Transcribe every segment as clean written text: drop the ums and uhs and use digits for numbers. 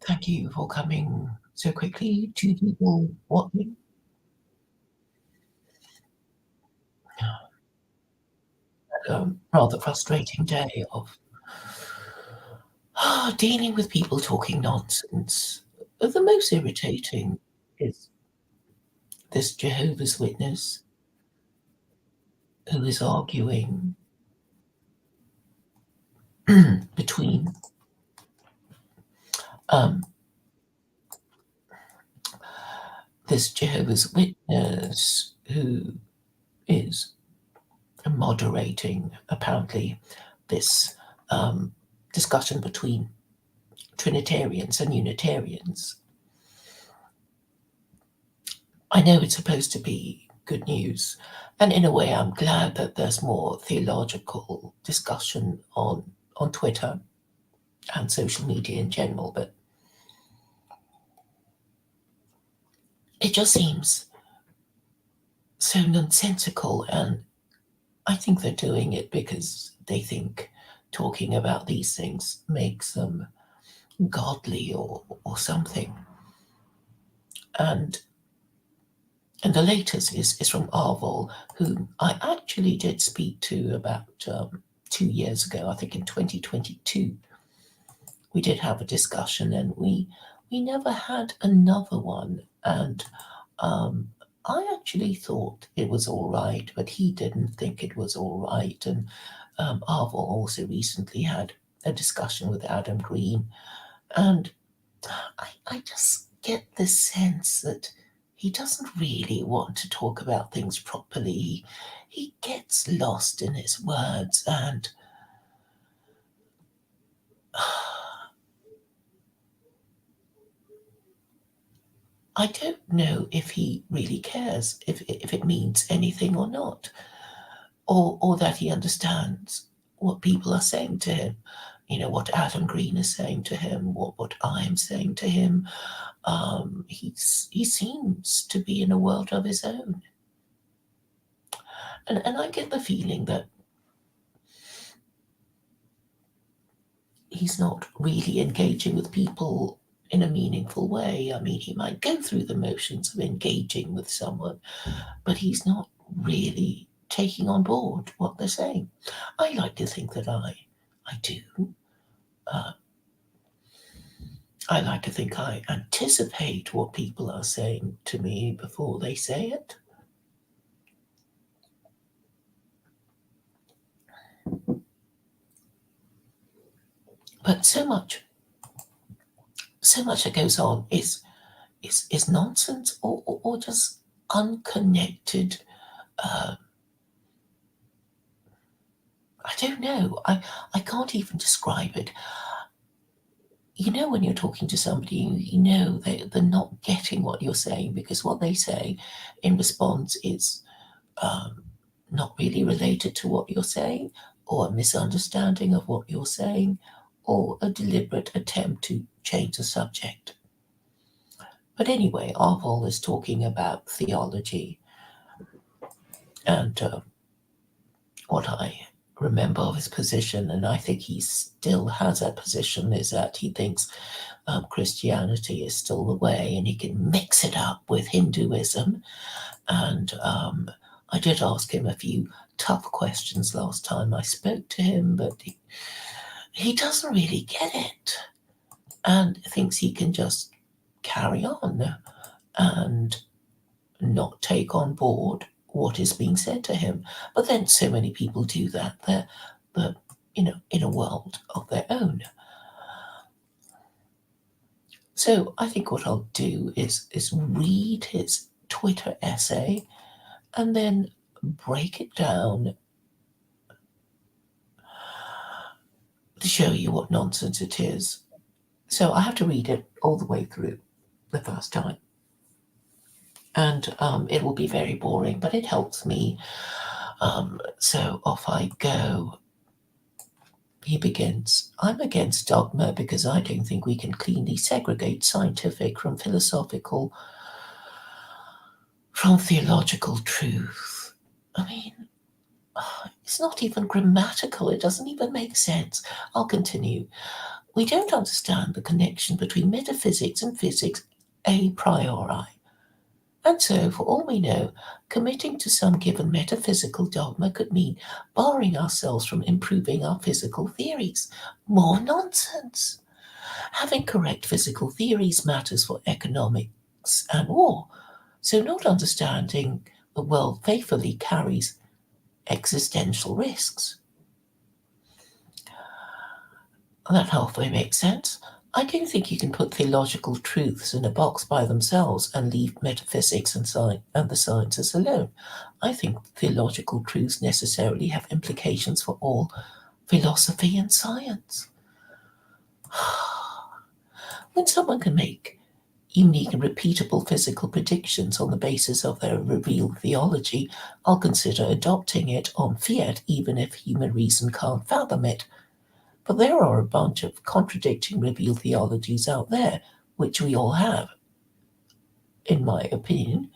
Thank you for coming so quickly. Two people watching. Rather frustrating day of dealing with people talking nonsense. The most irritating is this Jehovah's Witness who is arguing between um, this Jehovah's Witness who is moderating, apparently, this discussion between Trinitarians and Unitarians. I know it's supposed to be good news, and in a way, I'm glad that there's more theological discussion on Twitter and social media in general, but it just seems so nonsensical, and I think they're doing it because they think talking about these things makes them godly or something. And and the latest is from Aarvoll, whom I actually did speak to about 2 years ago, I think in 2022. We did have a discussion, and we never had another one. And I actually thought it was all right, but he didn't think it was all right. And Aarvoll also recently had a discussion with Adam Green, and I just get this sense that he doesn't really want to talk about things properly. He gets lost in his words, and I don't know if he really cares, if it means anything or not, or that he understands what people are saying to him. You know, what Adam Green is saying to him, what I'm saying to him. He seems to be in a world of his own. And I get the feeling that he's not really engaging with people in a meaningful way. I mean, he might go through the motions of engaging with someone, but he's not really taking on board what they're saying. I like to think that I do. Uh, I like to think I anticipate what people are saying to me before they say it. But so much that goes on is nonsense or just unconnected. Uh, I don't know. I can't even describe it. You know, when you're talking to somebody, you know they're not getting what you're saying because what they say in response is not really related to what you're saying, or a misunderstanding of what you're saying, or a deliberate attempt to change the subject. But anyway, Aarvoll is talking about theology, and what I remember of his position, and I think he still has that position, is that he thinks Christianity is still the way, and he can mix it up with Hinduism. And I did ask him a few tough questions last time I spoke to him, but he doesn't really get it and thinks he can just carry on and not take on board what is being said to him. But then so many people do that. They're in a world of their own. So I think what I'll do is read his Twitter essay and then break it down to show you what nonsense it is. So I have to read it all the way through the first time. And it will be very boring, but it helps me. So off I go. He begins. I'm against dogma because I don't think we can cleanly segregate scientific from philosophical, from theological truth. I mean, it's not even grammatical. It doesn't even make sense. I'll continue. We don't understand the connection between metaphysics and physics a priori. And so, for all we know, committing to some given metaphysical dogma could mean barring ourselves from improving our physical theories. More nonsense. Having correct physical theories matters for economics and war, so not understanding the world faithfully carries existential risks. That halfway makes sense. I don't think you can put theological truths in a box by themselves and leave metaphysics and the sciences alone. I think theological truths necessarily have implications for all philosophy and science. When someone can make unique and repeatable physical predictions on the basis of their revealed theology, I'll consider adopting it on fiat even if human reason can't fathom it. But there are a bunch of contradicting revealed theologies out there, which we all have, in my opinion,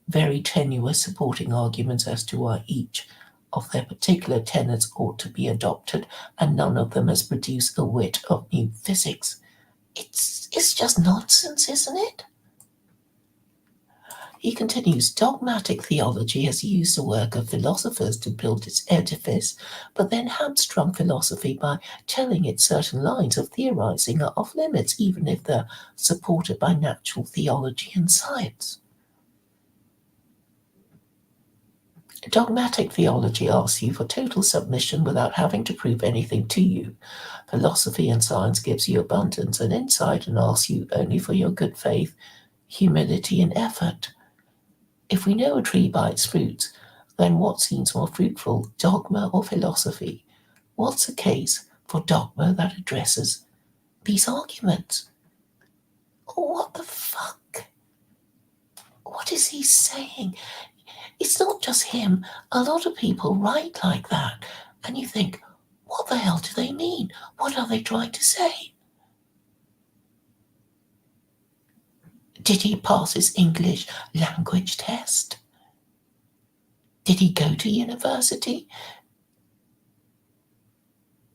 very tenuous supporting arguments as to why each of their particular tenets ought to be adopted, and none of them has produced a whit of new physics. It's just nonsense, isn't it? He continues, dogmatic theology has used the work of philosophers to build its edifice, but then hamstrung philosophy by telling it certain lines of theorizing are off limits, even if they're supported by natural theology and science. Dogmatic theology asks you for total submission without having to prove anything to you. Philosophy and science gives you abundance and insight and asks you only for your good faith, humility, and effort. If we know a tree by its fruits, then what seems more fruitful, dogma or philosophy? What's the case for dogma that addresses these arguments? What the fuck? What is he saying? It's not just him. A lot of people write like that. And you think, what the hell do they mean? What are they trying to say? Did he pass his English language test? Did he go to university?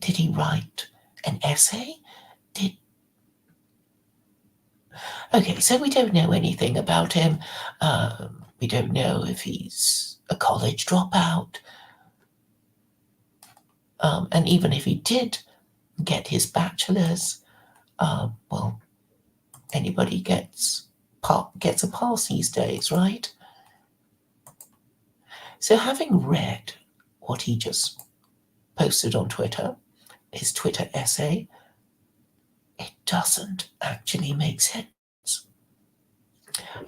Did he write an essay? Okay, so we don't know anything about him. We don't know if he's a college dropout. And even if he did get his bachelor's, well, anybody gets a pass these days, right? So having read what he just posted on Twitter, his Twitter essay, it doesn't actually make sense.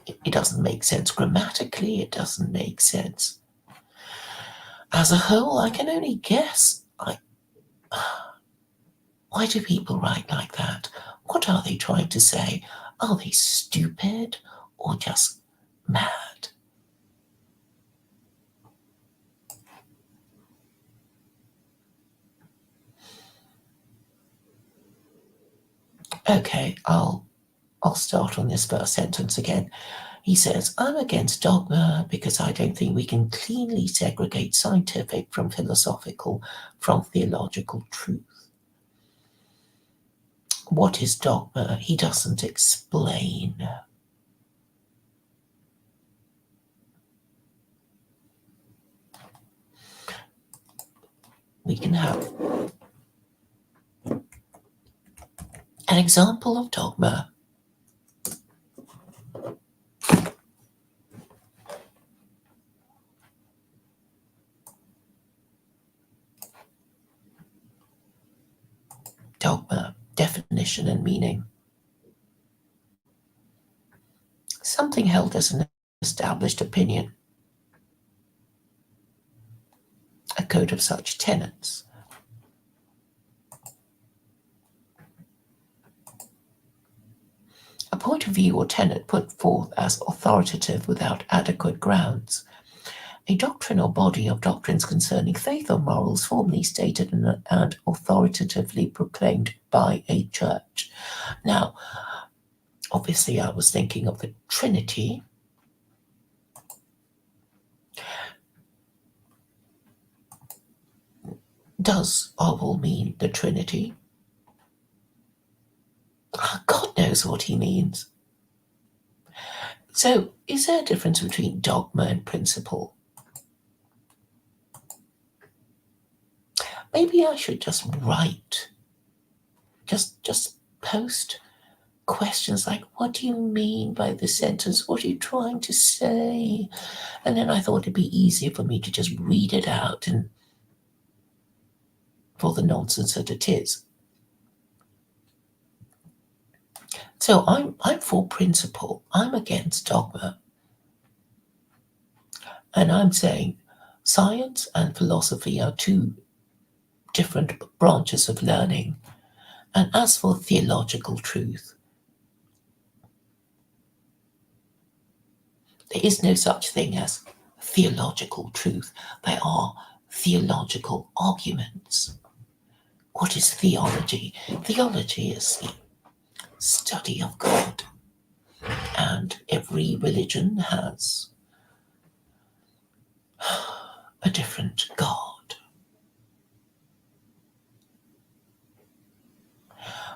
It doesn't make sense grammatically, it doesn't make sense. As a whole, I can only guess. Why do people write like that? What are they trying to say? Are they stupid or just mad? Okay, I'll start on this first sentence again. He says, I'm against dogma because I don't think we can cleanly segregate scientific from philosophical from theological truth. What is dogma? He doesn't explain. We can have an example of dogma. Dogma, definition and meaning. Something held as an established opinion, a code of such tenets. A point of view or tenet put forth as authoritative without adequate grounds. A doctrine or body of doctrines concerning faith or morals formally stated and authoritatively proclaimed by a church. Now, obviously, I was thinking of the Trinity. Does Aarvoll mean the Trinity? knows what he means. So, is there a difference between dogma and principle? Maybe I should just write, just post questions like, what do you mean by this sentence? What are you trying to say? And then I thought it'd be easier for me to just read it out and for the nonsense that it is. So I'm for principle. I'm against dogma. And I'm saying science and philosophy are two different branches of learning. And as for theological truth, there is no such thing as theological truth. There are theological arguments. What is theology? Theology is the study of God. And every religion has a different God.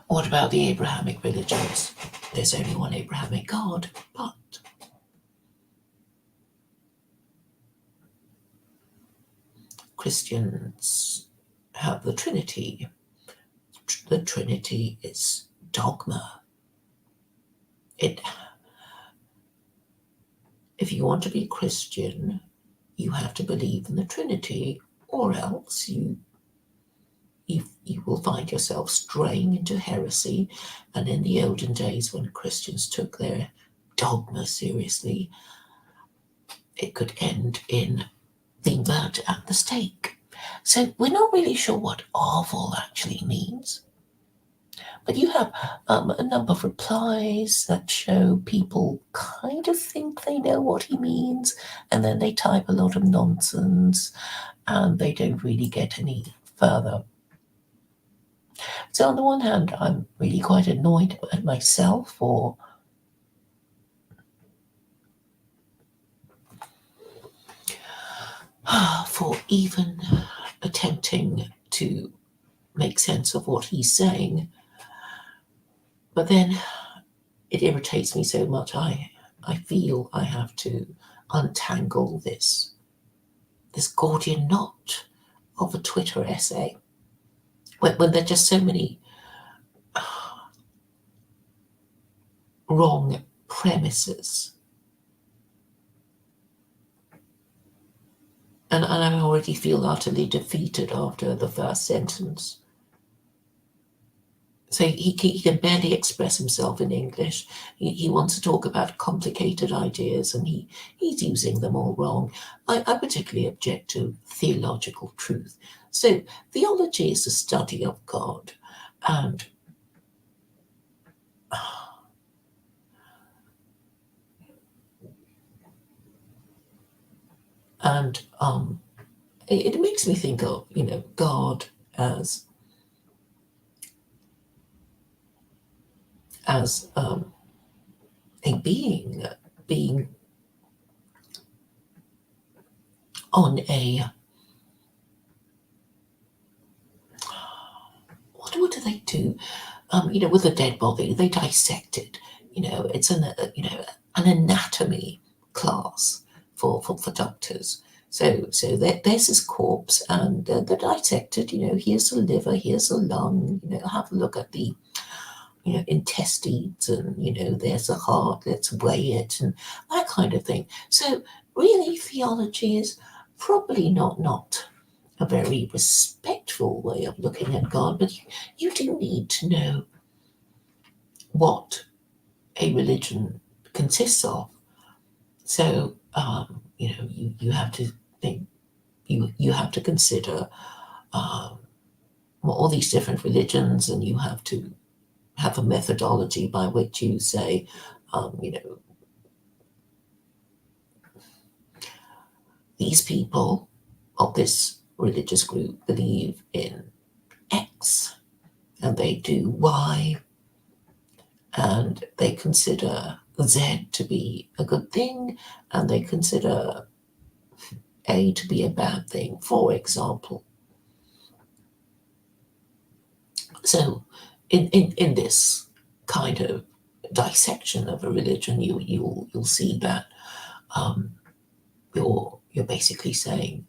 What about the Abrahamic religions? There's only one Abrahamic God, but Christians have the Trinity. The Trinity is dogma. If you want to be Christian, you have to believe in the Trinity, or else you will find yourself straying into heresy. And in the olden days, when Christians took their dogma seriously, it could end in being burnt at the stake. So we're not really sure what Aarvoll actually means. But you have a number of replies that show people kind of think they know what he means, and then they type a lot of nonsense, and they don't really get any further. So on the one hand, I'm really quite annoyed at myself for even attempting to make sense of what he's saying. But then it irritates me so much, I feel I have to untangle this Gordian knot of a Twitter essay when there are just so many wrong premises. And I already feel utterly defeated after the first sentence. So he can barely express himself in English. He wants to talk about complicated ideas, and he's using them all wrong. I particularly object to theological truth. So theology is the study of God, and it makes me think of God as a being on a what do they do? With a dead body, they dissect it. It's an anatomy class for doctors. So there's his corpse, and they're dissected. Here's the liver, here's the lung. Have a look at the intestines, and there's the heart. Let's weigh it, and that kind of thing. So really, theology is probably not a very respectful way of looking at God, but you do need to know what a religion consists of. So you have to think, you have to consider all these different religions, and you have to have a methodology by which you say, these people of this religious group believe in X, and they do Y, and they consider Z to be a good thing, and they consider A to be a bad thing, for example. So in this kind of dissection of a religion, you'll see that you're basically saying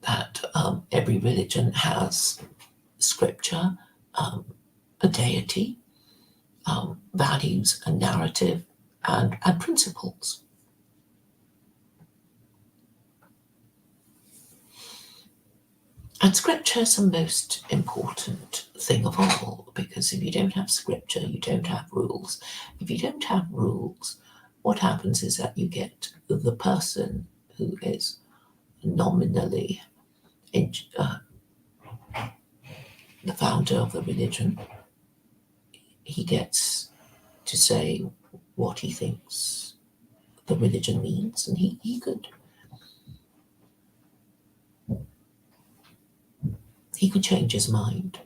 that every religion has scripture, a deity, values, a narrative, and principles. And scripture is the most important thing of all, because if you don't have scripture, you don't have rules. If you don't have rules, what happens is that you get the person who is nominally the founder of the religion. He gets to say what he thinks the religion means, and he could change his mind.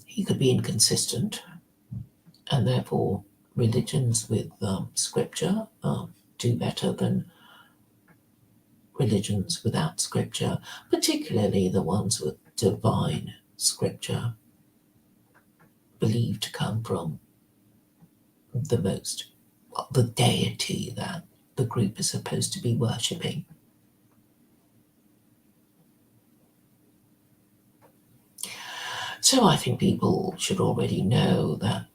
He could be inconsistent, and therefore religions with scripture do better than religions without scripture, particularly the ones with divine scripture, believed to come from the deity that the group is supposed to be worshipping. So I think people should already know that,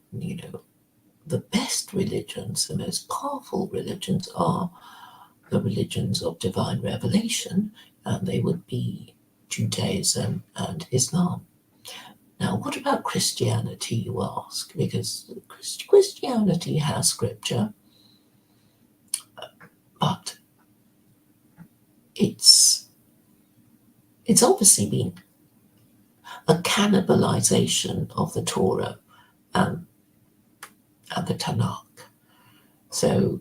the best religions, the most powerful religions are the religions of divine revelation, and they would be Judaism and Islam. Now, what about Christianity, you ask? Because Christianity has scripture, but it's obviously been a cannibalization of the Torah and the Tanakh. So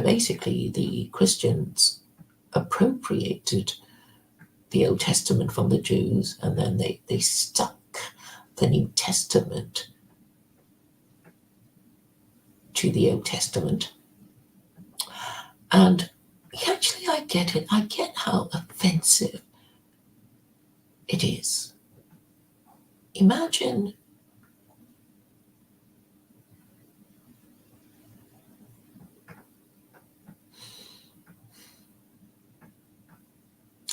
basically, the Christians appropriated the Old Testament from the Jews, and then they stuck the New Testament to the Old Testament. And actually, I get it. I get how offensive it is. Imagine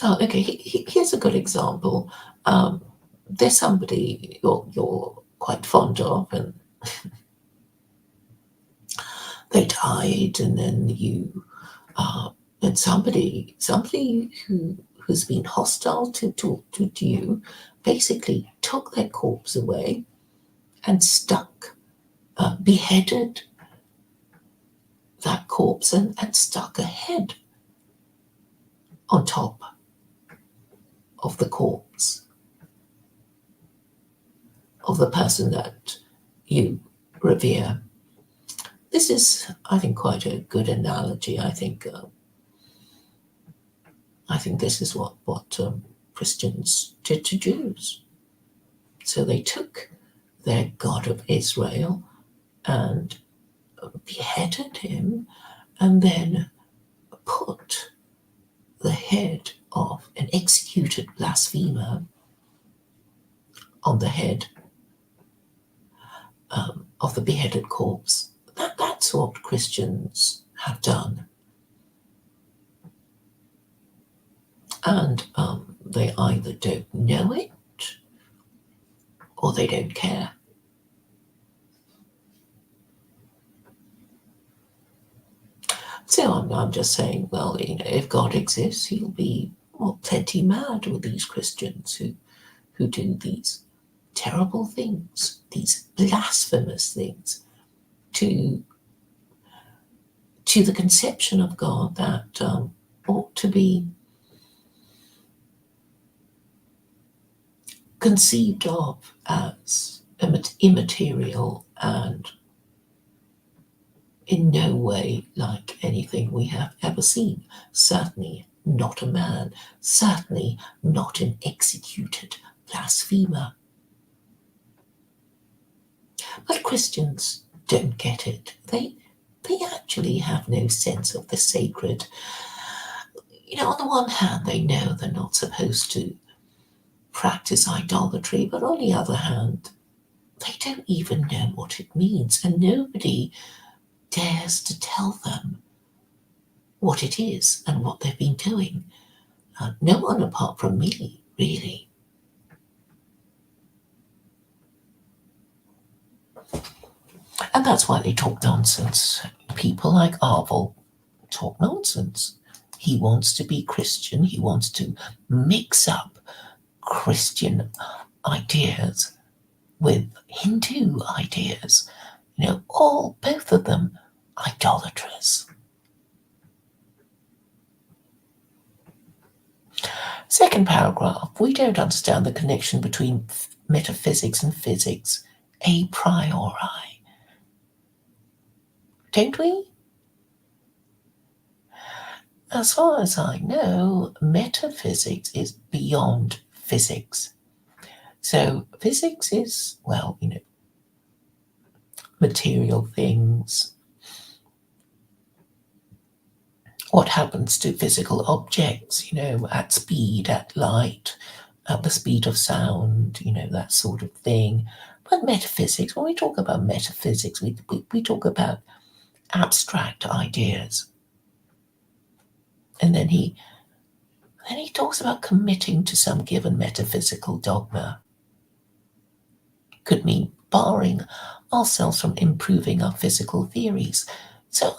here's a good example. There's somebody you're quite fond of, and they died, and then and somebody who's been hostile to you basically took their corpse away and beheaded that corpse and stuck a head on top of the corpse of the person that you revere. This is, I think, quite a good analogy. I think this is what Christians did to Jews. So they took their God of Israel and beheaded him, and then put the head of an executed blasphemer on the head of the beheaded corpse. That's what Christians have done. And they either don't know it or they don't care. So I'm just saying, well, if God exists, he'll be plenty mad with these Christians who do these terrible things, these blasphemous things, to the conception of God that ought to be conceived of as immaterial and in no way like anything we have ever seen. Certainly not a man, certainly not an executed blasphemer. But Christians don't get it. they actually have no sense of the sacred. On the one hand, they know they're not supposed to practice idolatry, but on the other hand, they don't even know what it means, and nobody dares to tell them what it is and what they've been doing. No one apart from me, really. And that's why they talk nonsense. People like Aarvoll talk nonsense. He wants to be Christian. He wants to mix up Christian ideas with Hindu ideas. Both of them idolatrous. Second paragraph, we don't understand the connection between metaphysics and physics a priori. Don't we? As far as I know, metaphysics is beyond physics. So physics is, material things. What happens to physical objects, at speed, at light, at the speed of sound, that sort of thing. But metaphysics, when we talk about metaphysics, we talk about abstract ideas. And then he talks about committing to some given metaphysical dogma. Could mean barring ourselves from improving our physical theories. So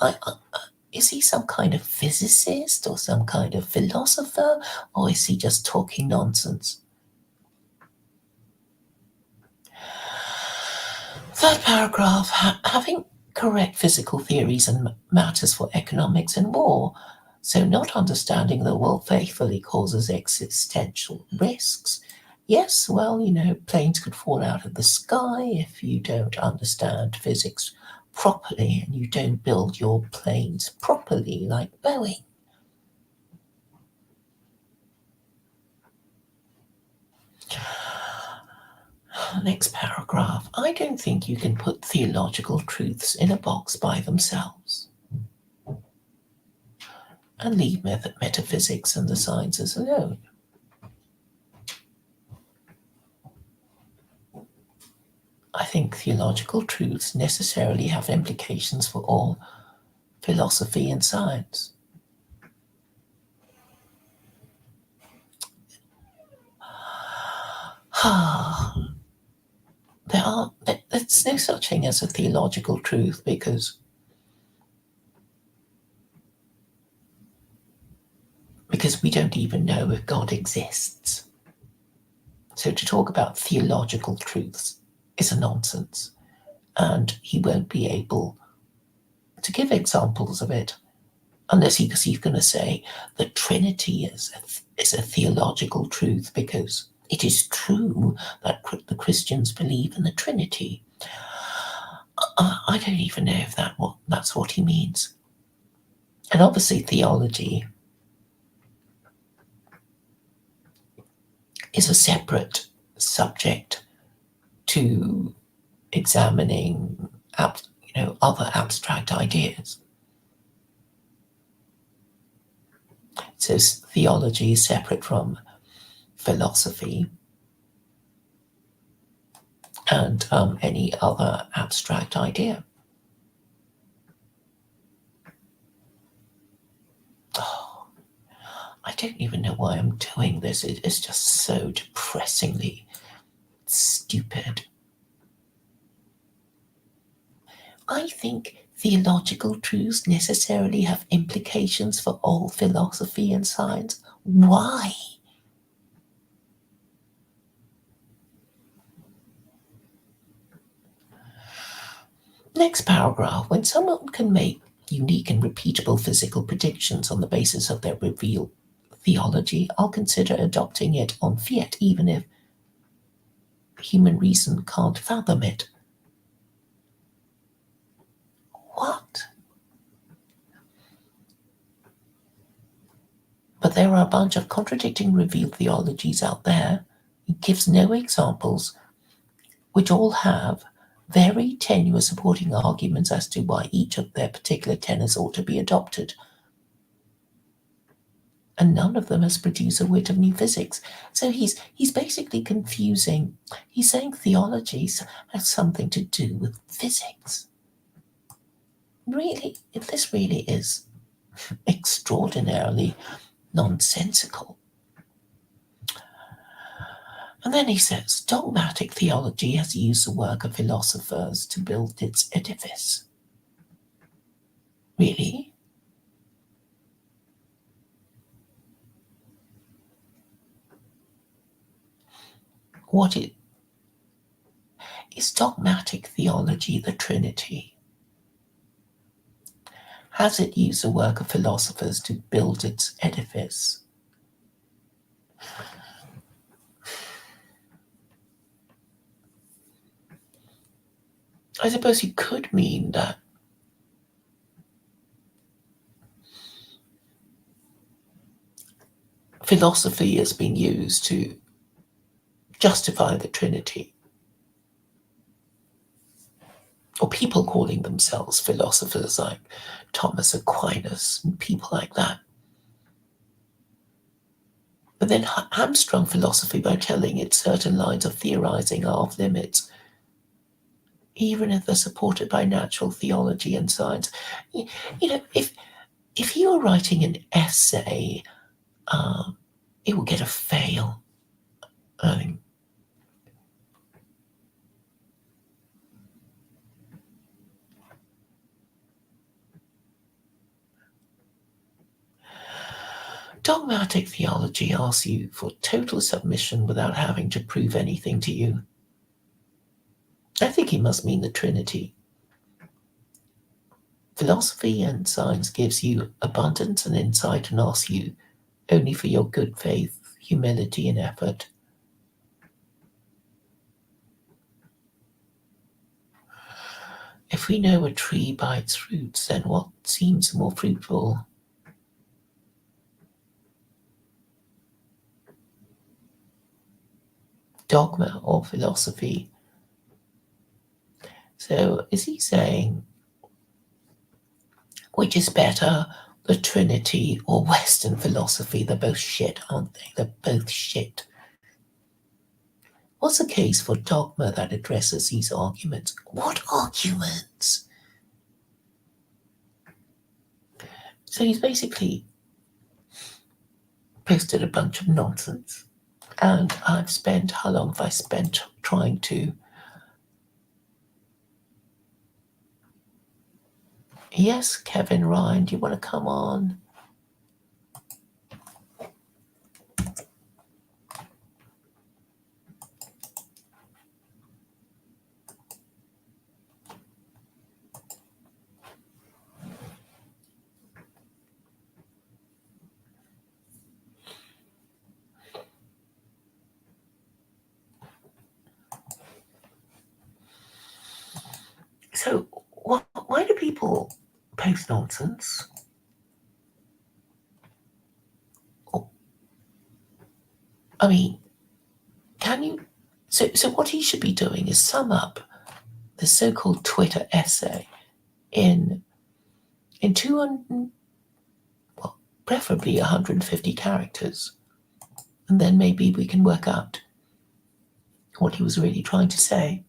is he some kind of physicist or some kind of philosopher, or is he just talking nonsense? Third paragraph, having correct physical theories and matters for economics and war. So not understanding the world faithfully causes existential risks. Yes, planes could fall out of the sky if you don't understand physics properly and you don't build your planes properly like Boeing. Next paragraph. I don't think you can put theological truths in a box by themselves and leave metaphysics and the sciences alone. I think theological truths necessarily have implications for all philosophy and science. There's no such thing as a theological truth because we don't even know if God exists. So to talk about theological truths is a nonsense, and he won't be able to give examples of it unless he's going to say the Trinity is a theological truth because it is true that the Christians believe in the Trinity. I don't even know if that's what he means. And obviously theology is a separate subject to examining other abstract ideas. So theology is separate from philosophy and any other abstract idea. I don't even know why I'm doing this. It is just so depressingly stupid. I think theological truths necessarily have implications for all philosophy and science. Why? Next paragraph. When someone can make unique and repeatable physical predictions on the basis of their revealed theology, I'll consider adopting it on fiat, even if human reason can't fathom it. What? But there are a bunch of contradicting revealed theologies out there. He gives no examples, which all have very tenuous supporting arguments as to why each of their particular tenets ought to be adopted. And none of them has produced a whit of new physics. So he's basically confusing. He's saying theologies has something to do with physics. Really, if this really is extraordinarily nonsensical. And then he says, dogmatic theology has used the work of philosophers to build its edifice. Really? What is dogmatic theology the Trinity? Has it used the work of philosophers to build its edifice? I suppose you could mean that philosophy has been used to justify the Trinity. Or people calling themselves philosophers like Thomas Aquinas and people like that. But then hamstrung philosophy by telling it certain lines of theorizing are off limits, even if they're supported by natural theology and science. You know, if you were writing an essay, it would get a fail. I mean, dogmatic theology asks you for total submission without having to prove anything to you. I think he must mean the Trinity. Philosophy and science gives you abundance and insight and asks you only for your good faith, humility, and effort. If we know a tree by its fruits, then what seems more fruitful? Dogma or philosophy? So is he saying which is better, the Trinity or Western philosophy? They're both shit, aren't they? They're both shit. What's the case for dogma that addresses these arguments? What arguments? So he's basically posted a bunch of nonsense. And I've spent, how long have I spent trying to... Yes, Kevin Ryan, do you want to come on? So, why do people post nonsense? I mean, can you... So what he should be doing is sum up the so-called Twitter essay in 200, well, preferably 150 characters. And then maybe we can work out what he was really trying to say.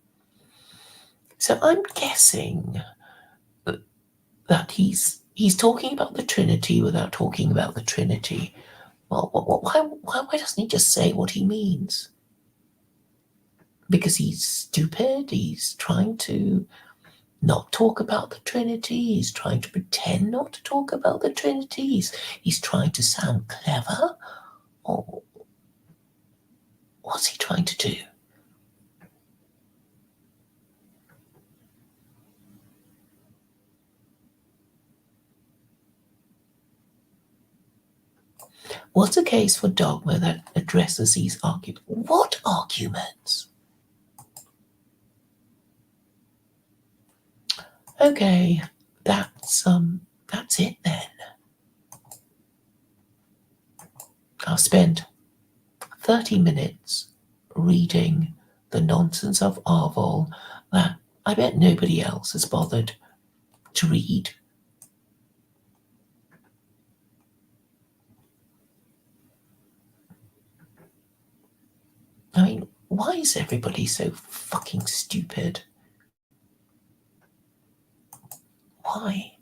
So I'm guessing that he's talking about the Trinity without talking about the Trinity. Well, why doesn't he just say what he means? Because he's stupid, he's trying to not talk about the Trinity, he's trying to pretend not to talk about the Trinity, he's trying to sound clever, or what's he trying to do? What's the case for dogma that addresses these arguments? What arguments? Okay, that's it then. I'll spend 30 minutes reading the nonsense of Aarvoll that I bet nobody else has bothered to read. I mean, why is everybody so fucking stupid? Why?